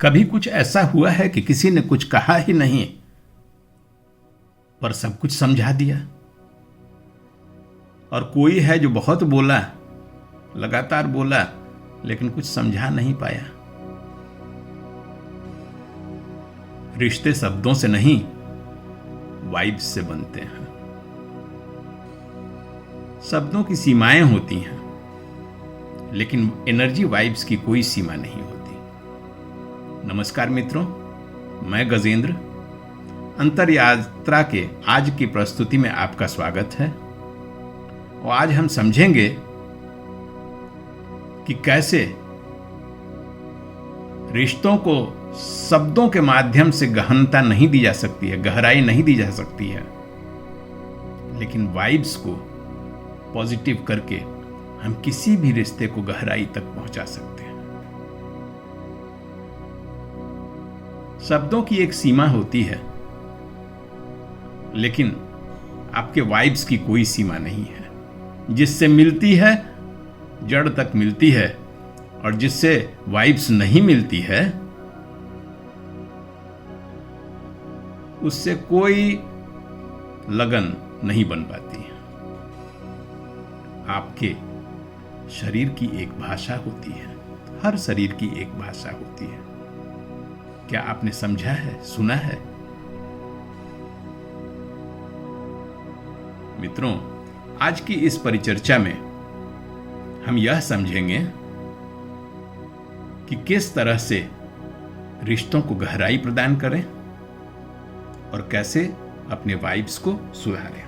कभी कुछ ऐसा हुआ है कि किसी ने कुछ कहा ही नहीं पर सब कुछ समझा दिया? और कोई है जो बहुत बोला, लगातार बोला, लेकिन कुछ समझा नहीं पाया? रिश्ते शब्दों से नहीं, वाइब्स से बनते हैं। शब्दों की सीमाएं होती हैं, लेकिन एनर्जी वाइब्स की कोई सीमा नहीं होती। नमस्कार मित्रों, मैं गजेंद्र। अंतर यात्रा के आज की प्रस्तुति में आपका स्वागत है। और आज हम समझेंगे कि कैसे रिश्तों को शब्दों के माध्यम से गहनता नहीं दी जा सकती है, गहराई नहीं दी जा सकती है, लेकिन वाइब्स को पॉजिटिव करके हम किसी भी रिश्ते को गहराई तक पहुंचा सकते हैं। शब्दों की एक सीमा होती है, लेकिन आपके वाइब्स की कोई सीमा नहीं है। जिससे मिलती है जड़ तक मिलती है, और जिससे वाइब्स नहीं मिलती है उससे कोई लगन नहीं बन पाती। आपके शरीर की एक भाषा होती है, हर शरीर की एक भाषा होती है। क्या आपने समझा है, सुना है? मित्रों, आज की इस परिचर्चा में हम यह समझेंगे कि किस तरह से रिश्तों को गहराई प्रदान करें और कैसे अपने वाइब्स को सुधारें।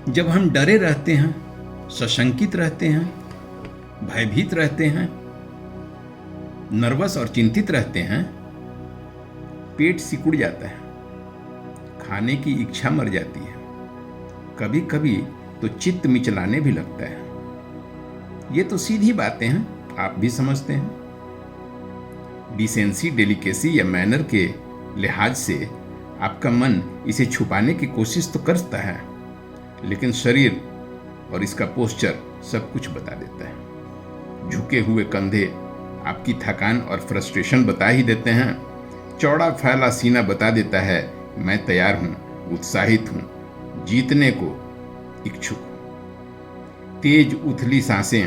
जब हम डरे रहते हैं, सशंकित रहते हैं, भयभीत रहते हैं, नर्वस और चिंतित रहते हैं, पेट सिकुड़ जाता है, खाने की इच्छा मर जाती है, कभी कभी तो चित्त मिचलाने भी लगता है। ये तो सीधी बातें हैं, आप भी समझते हैं। डिसेंसी, डेलिकेसी या मैनर के लिहाज से आपका मन इसे छुपाने की कोशिश तो करता है, लेकिन शरीर और इसका पोस्चर सब कुछ बता देता है। झुके हुए कंधे आपकी थकान और फ्रस्ट्रेशन बता ही देते हैं। चौड़ा फैला सीना बता देता है, मैं तैयार हूं, उत्साहित हूं, जीतने को इच्छुक हूं। तेज उथली सांसें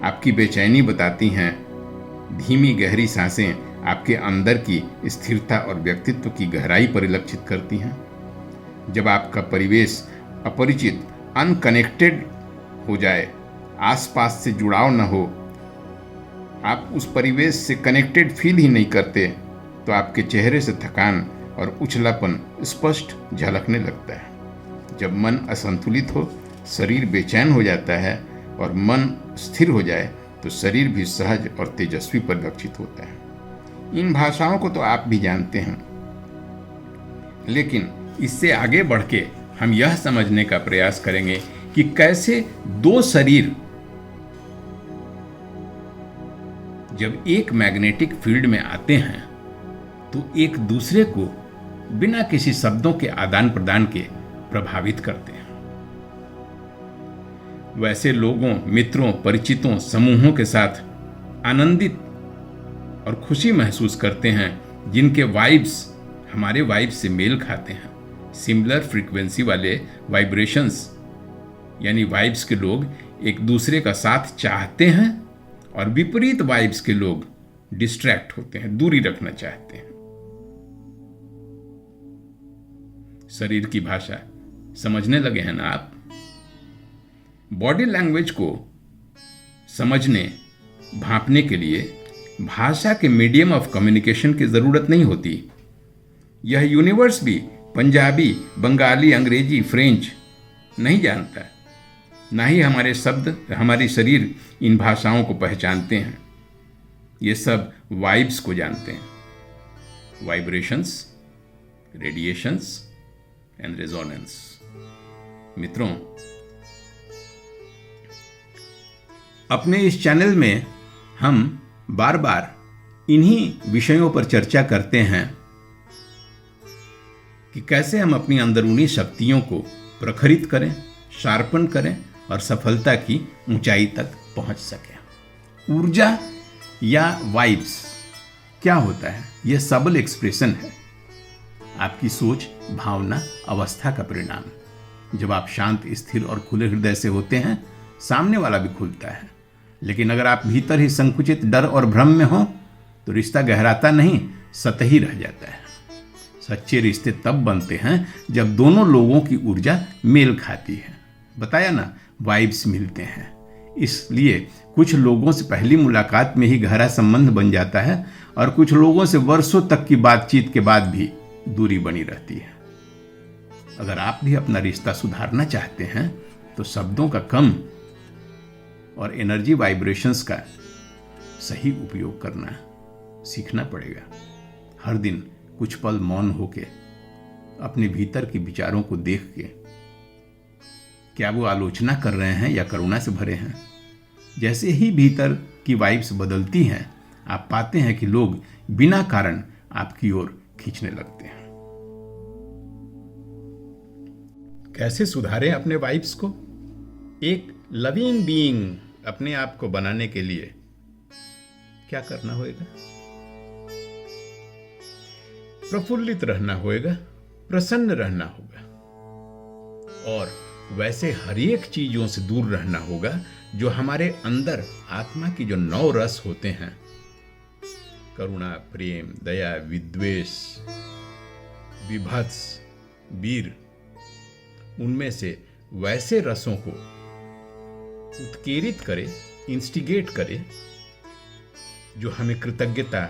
आपकी बेचैनी बताती हैं। धीमी गहरी सांसें आपके अंदर की स्थिरता और व्यक्तित्व की गहराई परिलक्षित करती हैं। जब आपका परिवेश अपरिचित, अनकनेक्टेड हो जाए, आसपास से जुड़ाव न हो, आप उस परिवेश से कनेक्टेड फील ही नहीं करते, तो आपके चेहरे से थकान और उछलापन स्पष्ट झलकने लगता है। जब मन असंतुलित हो, शरीर बेचैन हो जाता है, और मन स्थिर हो जाए तो शरीर भी सहज और तेजस्वी परिलक्षित होता है। इन भाषाओं को तो आप भी जानते हैं, लेकिन इससे आगे बढ़ के हम यह समझने का प्रयास करेंगे कि कैसे दो शरीर जब एक मैग्नेटिक फील्ड में आते हैं तो एक दूसरे को बिना किसी शब्दों के आदान प्रदान के प्रभावित करते हैं। वैसे लोगों, मित्रों, परिचितों, समूहों के साथ आनंदित और खुशी महसूस करते हैं जिनके वाइब्स हमारे वाइब्स से मेल खाते हैं। सिमिलर फ्रीक्वेंसी वाले वाइब्रेशंस यानी वाइब्स के लोग एक दूसरे का साथ चाहते हैं, और विपरीत वाइब्स के लोग डिस्ट्रैक्ट होते हैं, दूरी रखना चाहते हैं। शरीर की भाषा समझने लगे हैं ना आप? बॉडी लैंग्वेज को समझने, भांपने के लिए भाषा के मीडियम ऑफ कम्युनिकेशन की जरूरत नहीं होती। यह यूनिवर्स भी पंजाबी, बंगाली, अंग्रेजी, फ्रेंच नहीं जानता, ना ही हमारे शब्द, हमारी शरीर इन भाषाओं को पहचानते हैं। ये सब वाइब्स को जानते हैं। Vibrations, radiations and resonance. मित्रों, अपने इस चैनल में हम बार बार इन्हीं विषयों पर चर्चा करते हैं कि कैसे हम अपनी अंदरूनी शक्तियों को प्रखरित करें, शार्पन करें और सफलता की ऊंचाई तक पहुंच सकें। ऊर्जा या वाइब्स क्या होता है? यह सबल एक्सप्रेशन है, आपकी सोच, भावना, अवस्था का परिणाम। जब आप शांत, स्थिर और खुले हृदय से होते हैं, सामने वाला भी खुलता है। लेकिन अगर आप भीतर ही संकुचित, डर और भ्रम में हो तो रिश्ता गहराता नहीं, सतही रह जाता है। सच्चे रिश्ते तब बनते हैं जब दोनों लोगों की ऊर्जा मेल खाती है। बताया ना, वाइब्स मिलते हैं। इसलिए कुछ लोगों से पहली मुलाकात में ही गहरा संबंध बन जाता है और कुछ लोगों से वर्षों तक की बातचीत के बाद भी दूरी बनी रहती है। अगर आप भी अपना रिश्ता सुधारना चाहते हैं तो शब्दों का कम और एनर्जी वाइब्रेशंस का सही उपयोग करना सीखना पड़ेगा। हर दिन कुछ पल मौन होके अपने भीतर के विचारों को देख के, क्या वो आलोचना कर रहे हैं या करुणा से भरे हैं। जैसे ही भीतर की वाइब्स बदलती हैं, आप पाते हैं कि लोग बिना कारण आपकी ओर खींचने लगते हैं। कैसे सुधारें अपने वाइब्स को? एक लविंग बीइंग अपने आप को बनाने के लिए क्या करना होगा? प्रफुल्लित रहना होगा, प्रसन्न रहना होगा और वैसे हर एक चीजों से दूर रहना होगा जो हमारे अंदर आत्मा की जो 9 रस होते हैं, करुणा, प्रेम, दया, विद्वेष, विभत्स, वीर, उनमें से वैसे रसों को उत्केरित करे, इंस्टिगेट करे जो हमें कृतज्ञता,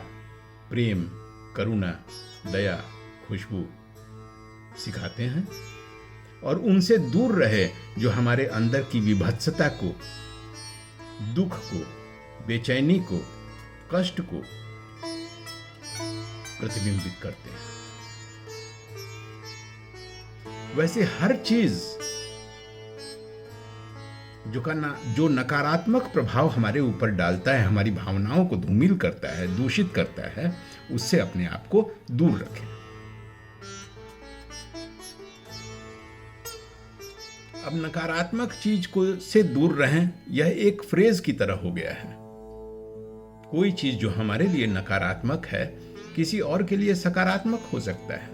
प्रेम, करुणा, दया, खुशबू सिखाते हैं, और उनसे दूर रहे जो हमारे अंदर की विभत्सता को, दुख को, बेचैनी को, कष्ट को प्रतिबिंबित करते हैं। वैसे हर चीज जो नकारात्मक प्रभाव हमारे ऊपर डालता है, हमारी भावनाओं को धूमिल करता है, दूषित करता है, उससे अपने आप को दूर रखें। अब नकारात्मक चीज को से दूर रहें, यह एक फ्रेज की तरह हो गया है। कोई चीज जो हमारे लिए नकारात्मक है, किसी और के लिए सकारात्मक हो सकता है।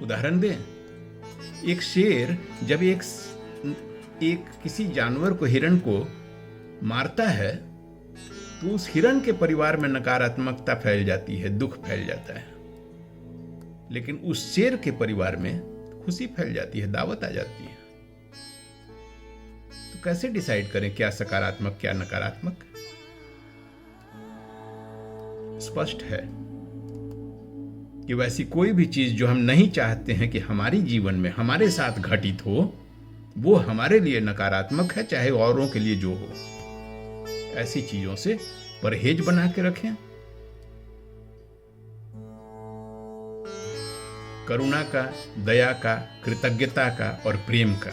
उदाहरण दें, एक शेर जब एक किसी जानवर को, हिरण को मारता है तो उस हिरण के परिवार में नकारात्मकता फैल जाती है, दुख फैल जाता है। लेकिन उस शेर के परिवार में खुशी फैल जाती है, दावत आ जाती है। तो कैसे डिसाइड करें क्या सकारात्मक क्या नकारात्मक? स्पष्ट है कि वैसी कोई भी चीज जो हम नहीं चाहते हैं कि हमारी जीवन में हमारे साथ घटित हो, वो हमारे लिए नकारात्मक है, चाहे औरों के लिए जो हो। ऐसी चीजों से परहेज बना के रखें। करुणा का, दया का, कृतज्ञता का और प्रेम का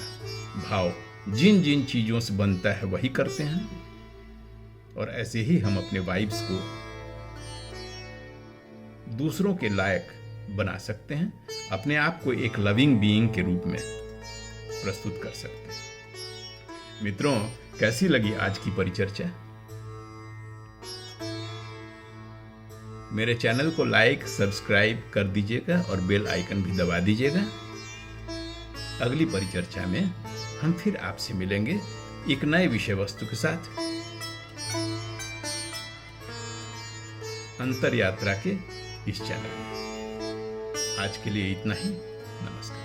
भाव जिन जिन चीजों से बनता है वही करते हैं, और ऐसे ही हम अपने वाइब्स को दूसरों के लायक बना सकते हैं, अपने आप को एक लविंग बीइंग के रूप में प्रस्तुत कर सकते हैं। मित्रों, कैसी लगी आज की परिचर्चा? मेरे चैनल को लाइक, सब्सक्राइब कर दीजिएगा और बेल आइकन भी दबा दीजिएगा। अगली परिचर्चा में हम फिर आपसे मिलेंगे एक नए विषय वस्तु के साथ, अंतर यात्रा के इस चैनल में। आज के लिए इतना ही। नमस्कार।